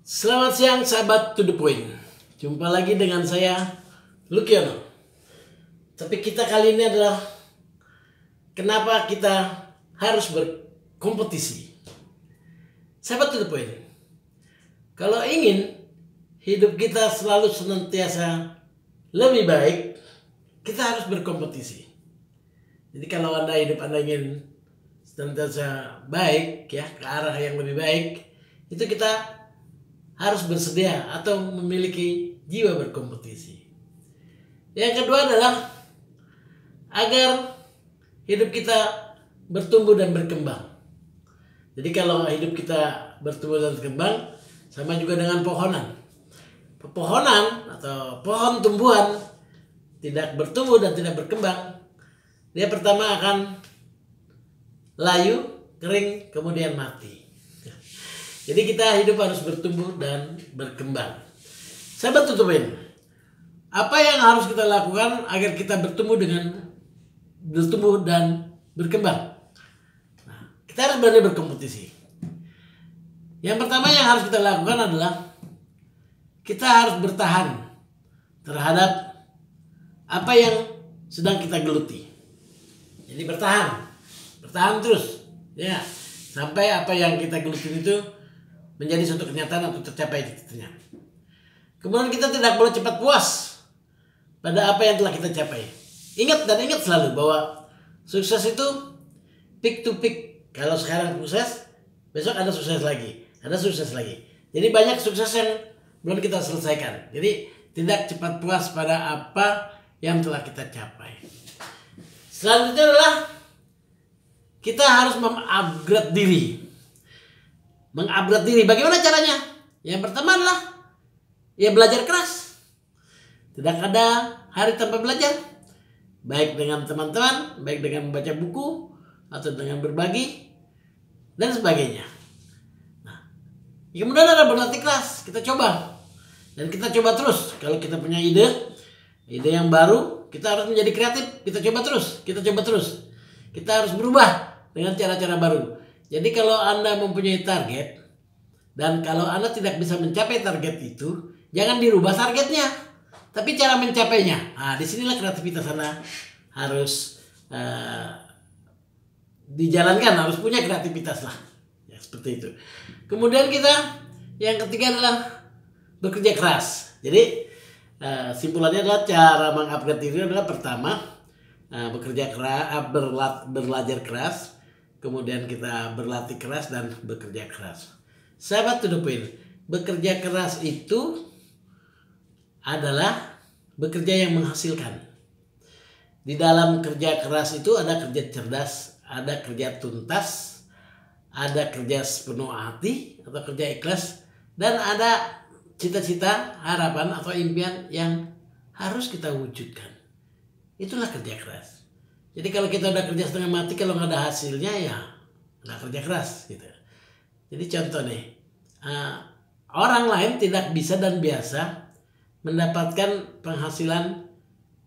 Selamat siang sahabat To The Point. Jumpa lagi dengan saya Lukiono. Topik kita kali ini adalah kenapa kita harus berkompetisi. Sahabat To The Point, kalau ingin hidup kita selalu senantiasa lebih baik, kita harus berkompetisi. Jadi kalau hidup Anda ingin senantiasa baik, ya, ke arah yang lebih baik, itu kita harus bersedia atau memiliki jiwa berkompetisi. Yang kedua adalah agar hidup kita bertumbuh dan berkembang. Jadi kalau hidup kita bertumbuh dan berkembang, sama juga dengan pohonan. Pepohonan atau pohon tumbuhan tidak bertumbuh dan tidak berkembang, dia pertama akan layu, kering, kemudian mati. Jadi kita hidup harus bertumbuh dan berkembang. Sahabat To The Point, apa yang harus kita lakukan agar kita bertumbuh dan berkembang? Nah, kita harus berani berkompetisi. Yang pertama yang harus kita lakukan adalah kita harus bertahan terhadap apa yang sedang kita geluti. Jadi bertahan terus, ya, sampai apa yang kita geluti itu menjadi suatu kenyataan atau tercapai cita-citanya. Kemudian kita tidak boleh cepat puas pada apa yang telah kita capai. Ingat selalu bahwa sukses itu peak to peak. Kalau sekarang sukses, besok ada sukses lagi. Jadi banyak sukses yang belum kita selesaikan. Jadi tidak cepat puas pada apa yang telah kita capai. Selanjutnya adalah kita harus mengupgrade diri. Bagaimana caranya? Yang pertama adalah belajar keras. Tidak ada hari tanpa belajar. Baik dengan teman-teman, baik dengan membaca buku, atau dengan berbagi, dan sebagainya. Nah, kemudian ada berlatih keras. Kita coba. Dan kita coba terus. Kalau kita punya ide yang baru, kita harus menjadi kreatif. Kita coba terus. Kita harus berubah dengan cara-cara baru. Jadi kalau Anda mempunyai target dan kalau Anda tidak bisa mencapai target itu, jangan dirubah targetnya, tapi cara mencapainya. Nah, disinilah kreativitas Anda harus dijalankan, harus punya kreativitas lah, ya, seperti itu. Kemudian yang ketiga adalah bekerja keras. Jadi simpulannya adalah cara mengupgrade diri adalah pertama bekerja keras, belajar keras. Kemudian kita berlatih keras dan bekerja keras. Sahabat To The Point, bekerja keras itu adalah bekerja yang menghasilkan. Di dalam kerja keras itu ada kerja cerdas, ada kerja tuntas, ada kerja sepenuh hati atau kerja ikhlas, dan ada cita-cita, harapan atau impian yang harus kita wujudkan. Itulah kerja keras. Jadi kalau kita udah kerja setengah mati, kalau nggak ada hasilnya, ya nggak kerja keras gitu. Jadi contoh nih, orang lain tidak bisa dan biasa mendapatkan penghasilan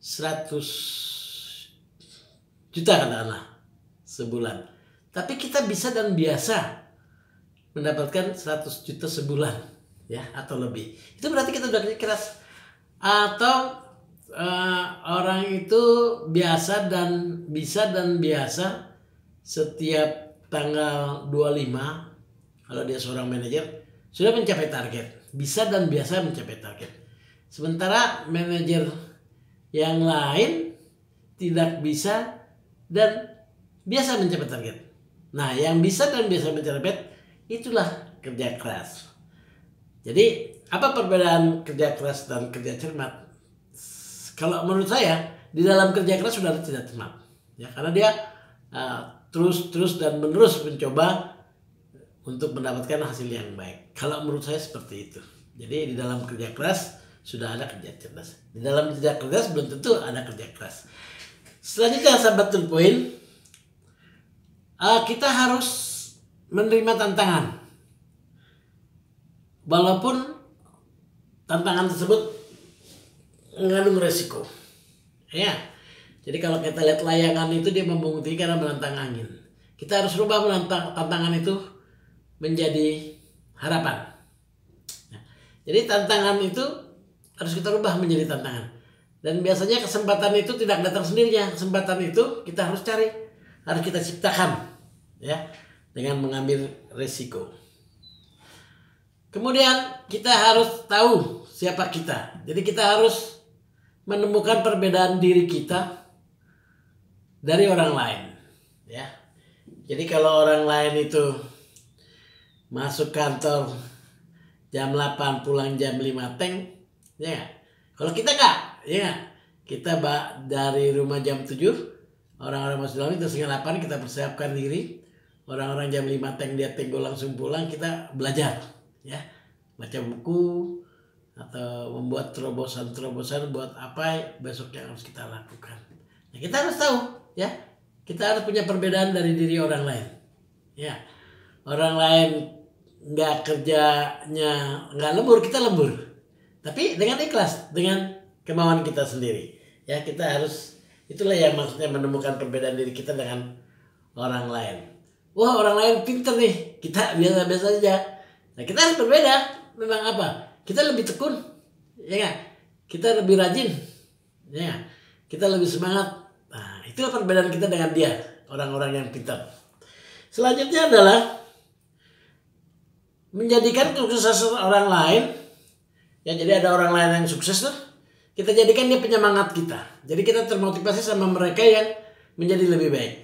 100 juta katakanlah sebulan. Tapi kita bisa dan biasa mendapatkan 100 juta sebulan, ya, atau lebih. Itu berarti kita udah kerja keras. Atau orang itu biasa dan bisa dan biasa setiap tanggal 25, kalau dia seorang manajer, sudah mencapai target. Bisa dan biasa mencapai target. Sementara manajer yang lain tidak bisa dan biasa mencapai target. Nah, yang bisa dan biasa mencapai target, itulah kerja keras. Jadi apa perbedaan kerja keras dan kerja cermat? Kalau menurut saya, di dalam kerja keras sudah tidak cermat, ya, karena dia terus dan menerus mencoba untuk mendapatkan hasil yang baik. Kalau menurut saya seperti itu. Jadi di dalam kerja keras sudah ada kerja cerdas. Di dalam kerja keras belum tentu ada kerja keras. Selanjutnya sahabat To The Point, kita harus menerima tantangan, walaupun tantangan tersebut mengandung resiko, ya. Jadi kalau kita lihat layangan itu dia membungkuk karena menantang angin. Kita harus rubah tantangan itu menjadi harapan. Jadi tantangan itu harus kita rubah menjadi tantangan. Dan biasanya kesempatan itu tidak datang sendirinya. Kesempatan itu kita harus cari, harus kita ciptakan, ya, dengan mengambil resiko. Kemudian kita harus tahu siapa kita. Jadi kita harus menemukan perbedaan diri kita dari orang lain, ya. Jadi kalau orang lain itu masuk kantor jam 8 pulang jam 5 teng, ya gak? Kalau kita enggak, ya gak? Kita dari rumah jam 7, orang-orang masuk dalam itu setengah 8 kita persiapkan diri. Orang-orang jam 5 teng dia tenggo langsung pulang, kita belajar, ya. Baca buku atau membuat terobosan-terobosan buat apa besok yang harus kita lakukan. Nah, kita harus tahu, ya. Kita harus punya perbedaan dari diri orang lain. Ya. Orang lain nggak kerjanya nggak lembur, kita lembur, tapi dengan ikhlas, dengan kemauan kita sendiri, ya. Kita harus, itulah yang maksudnya menemukan perbedaan diri kita dengan orang lain. Wah, orang lain pinter nih, kita biasa-biasa aja. Nah, kita harus berbeda. Memang apa? Kita lebih tekun, ya gak? Kita lebih rajin, ya gak? Kita lebih semangat. Nah, itulah perbedaan kita dengan dia, orang-orang yang pintar. Selanjutnya adalah menjadikan kesuksesan orang lain, ya. Jadi ada orang lain yang sukses tuh, kita jadikan dia penyemangat kita. Jadi kita termotivasi sama mereka yang menjadi lebih baik.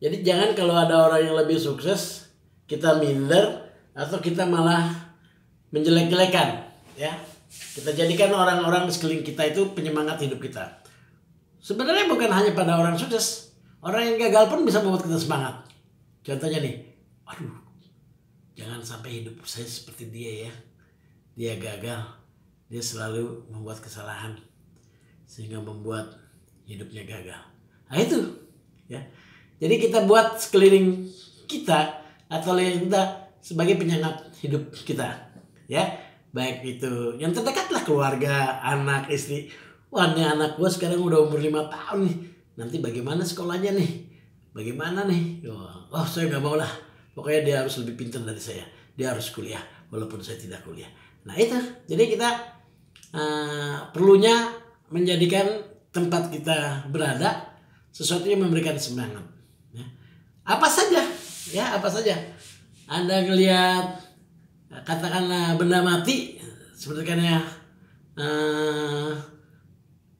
Jadi jangan kalau ada orang yang lebih sukses kita minder atau kita malah menjelek-jelekan, ya. Kita jadikan orang-orang di sekeliling kita itu penyemangat hidup kita. Sebenarnya bukan hanya pada orang sukses, orang yang gagal pun bisa membuat kita semangat. Contohnya nih, aduh, jangan sampai hidup saya seperti dia, ya. Dia gagal, dia selalu membuat kesalahan sehingga membuat hidupnya gagal. Nah itu, ya. Jadi kita buat sekeliling kita atau yang kita sebagai penyemangat hidup kita, ya. Baik itu yang terdekat lah, keluarga, anak, istri. Wah, ini anak gua sekarang udah umur 5 tahun nih. Nanti bagaimana sekolahnya nih? Bagaimana nih? Oh, saya nggak mau lah. Pokoknya dia harus lebih pintar dari saya. Dia harus kuliah, walaupun saya tidak kuliah. Nah itu, jadi kita perlunya menjadikan tempat kita berada sesuatu yang memberikan semangat. Ya. Apa saja, ya, apa saja. Anda ngelihat katakanlah benda mati, seperti kayak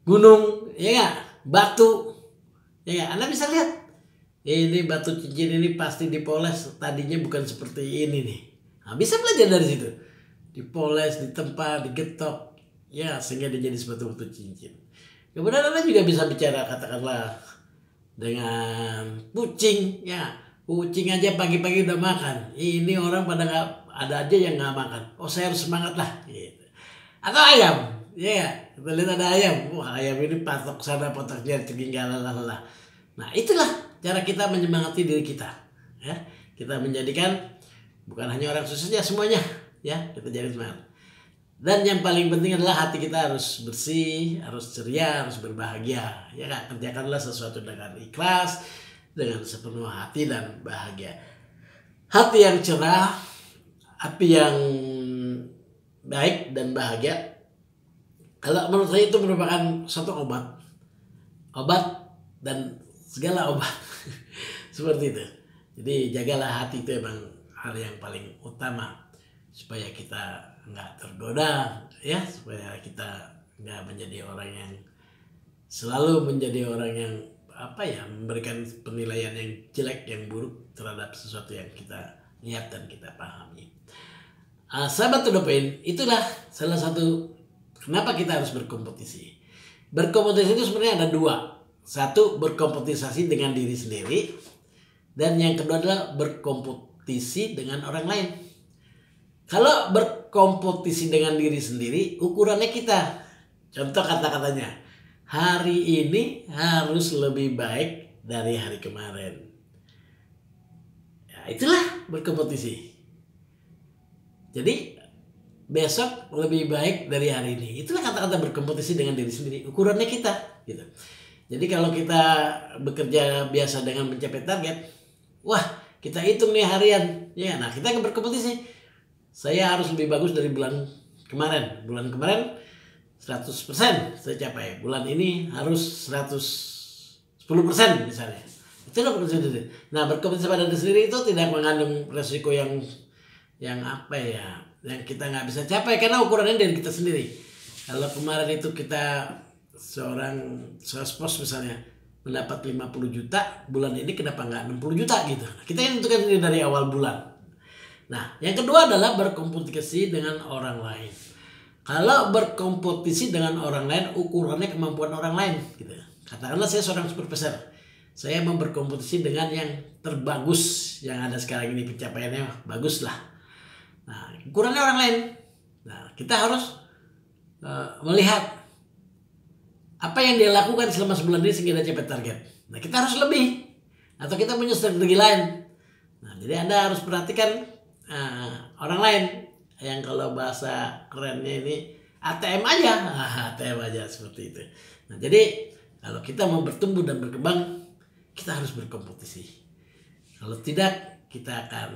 gunung, ya gak? Batu, ya gak? Anda bisa lihat. Ini batu cincin ini pasti dipoles, tadinya bukan seperti ini nih. Nah, bisa belajar dari situ. Dipoles, ditempa, digetok, ya, sehingga dia jadi seperti batu cincin. Kemudian Anda juga bisa bicara katakanlah dengan kucing, ya. Kucing aja pagi-pagi udah makan. Ini orang pada nggak, ada aja yang nggak makan. Oh, saya harus semangat lah, gitu. Atau ayam, ya. Kita lihat ada ayam. Wah, ayam ini patok sana, patok dia, ketinggalan, lalala. Nah, itulah cara kita menyemangati diri kita, ya. Kita menjadikan bukan hanya orang suksesnya, semuanya, ya, kita jadi semangat. Dan yang paling penting adalah hati kita harus bersih, harus ceria, harus berbahagia, ya kan? Kerjakanlah sesuatu dengan ikhlas, dengan sepenuh hati dan bahagia. Hati yang cerah, hati yang baik dan bahagia, kalau menurut saya itu merupakan suatu obat dan segala obat. Seperti itu. Jadi jagalah hati, itu emang hal yang paling utama supaya kita nggak tergoda, ya, supaya kita nggak menjadi orang yang selalu menjadi orang yang apa ya, memberikan penilaian yang jelek, yang buruk terhadap sesuatu yang kita lihat dan kita pahami. Sahabat To The Point, itulah salah satu kenapa kita harus berkompetisi. Berkompetisi itu sebenarnya ada dua. Satu, berkompetisi dengan diri sendiri, dan yang kedua adalah berkompetisi dengan orang lain. Kalau berkompetisi dengan diri sendiri, ukurannya kita. Contoh kata-katanya, hari ini harus lebih baik dari hari kemarin. Ya, itulah berkompetisi. Jadi besok lebih baik dari hari ini. Itulah kata-kata berkompetisi dengan diri sendiri. Ukurannya kita, gitu. Jadi kalau kita bekerja biasa dengan mencapai target, wah, kita hitung nih harian, ya. Nah, kita berkompetisi. Saya harus lebih bagus dari bulan bulan kemarin 100% saya capai, bulan ini harus 110% misalnya. Itu udah berkompetisi. Nah, berkompetisi pada diri sendiri itu tidak mengandung resiko yang apa ya, yang kita nggak bisa capai karena ukurannya dari kita sendiri. Kalau kemarin itu kita seorang sales pos misalnya mendapat 50 juta, bulan ini kenapa nggak 60 juta gitu. Kita yang tentukan sendiri dari awal bulan. Nah, yang kedua adalah berkompetisi dengan orang lain. Kalau berkompetisi dengan orang lain, ukurannya kemampuan orang lain gitu. Katakanlah saya seorang supervisor, saya mau berkompetisi dengan yang terbagus yang ada sekarang ini, pencapaiannya bagus lah. Nah, ukurannya orang lain. Nah, kita harus melihat apa yang dia lakukan selama sebulan ini sehingga dia capai target. Nah, kita harus lebih, atau kita punya strategi lain. Nah, jadi Anda harus perhatikan orang lain yang kalau bahasa kerennya ini ATM aja, ATM aja seperti itu. Nah, jadi kalau kita mau bertumbuh dan berkembang, kita harus berkompetisi. Kalau tidak, kita akan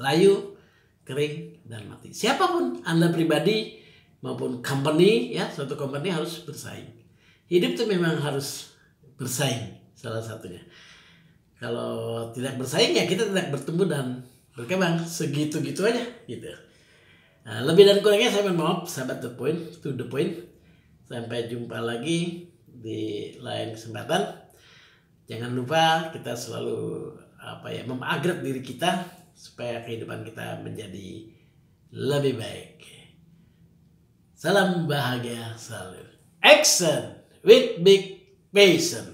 layu, kering, dan mati. Siapapun Anda pribadi maupun company, ya, suatu company harus bersaing. Hidup itu memang harus bersaing, salah satunya. Kalau tidak bersaing ya kita tidak bertumbuh dan berkembang, segitu-gitu aja gitu. Nah, lebih dan kurangnya saya mohon maaf, sahabat to the point. Sampai jumpa lagi di lain kesempatan. Jangan lupa kita selalu mengupgrade diri kita supaya kehidupan kita menjadi lebih baik. Salam bahagia selalu. Action with big passion.